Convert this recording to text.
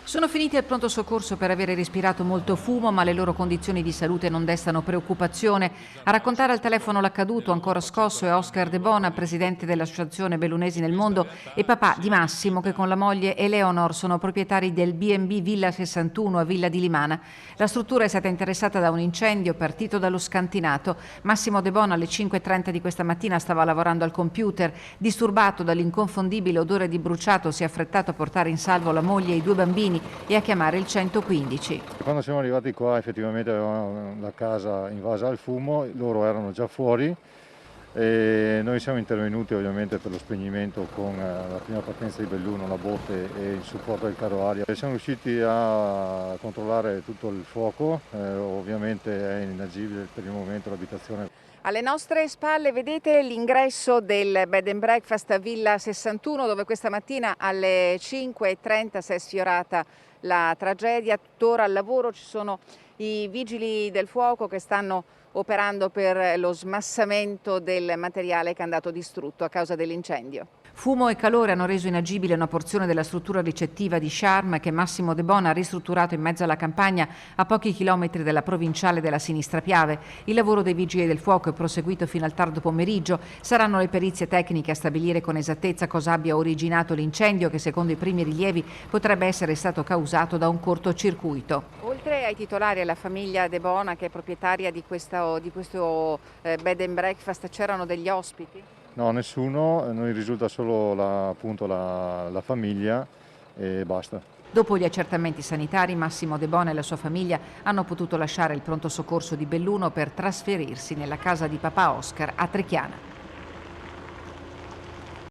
Sono finiti al pronto soccorso per avere respirato molto fumo, ma le loro condizioni di salute non destano preoccupazione. A raccontare al telefono l'accaduto, ancora scosso, è Oscar De Bona, presidente dell'Associazione Bellunesi nel Mondo e papà di Massimo, che con la moglie Eleonor sono proprietari del B&B Villa 61 a Villa di Limana. La struttura è stata interessata da un incendio partito dallo scantinato. Massimo De Bona alle 5:30 di questa mattina stava lavorando al computer. Disturbato dall'inconfondibile odore di bruciato, si è affrettato a portare in salvo la moglie e i due bambini e a chiamare il 115. Quando siamo arrivati qua effettivamente avevamo la casa invasa al fumo, loro erano già fuori e noi siamo intervenuti ovviamente per lo spegnimento con la prima partenza di Belluno, la botte e il supporto del carro aria. Siamo riusciti a controllare tutto il fuoco, ovviamente è inagibile per il momento l'abitazione. Alle nostre spalle vedete l'ingresso del Bed and Breakfast Villa 61, dove questa mattina alle 5:30 si è sfiorata la tragedia. Tuttora al lavoro ci sono i vigili del fuoco che stanno operando per lo smassamento del materiale che è andato distrutto a causa dell'incendio. Fumo e calore hanno reso inagibile una porzione della struttura ricettiva di Charme che Massimo De Bona ha ristrutturato in mezzo alla campagna a pochi chilometri dalla provinciale della Sinistra Piave. Il lavoro dei vigili del fuoco è proseguito fino al tardo pomeriggio. Saranno le perizie tecniche a stabilire con esattezza cosa abbia originato l'incendio, che secondo i primi rilievi potrebbe essere stato causato da un cortocircuito. Oltre ai titolari e alla famiglia De Bona, che è proprietaria di questo bed and breakfast, c'erano degli ospiti? No, nessuno, noi risulta solo la famiglia e basta. Dopo gli accertamenti sanitari, Massimo De Bona e la sua famiglia hanno potuto lasciare il pronto soccorso di Belluno per trasferirsi nella casa di papà Oscar a Trechiana.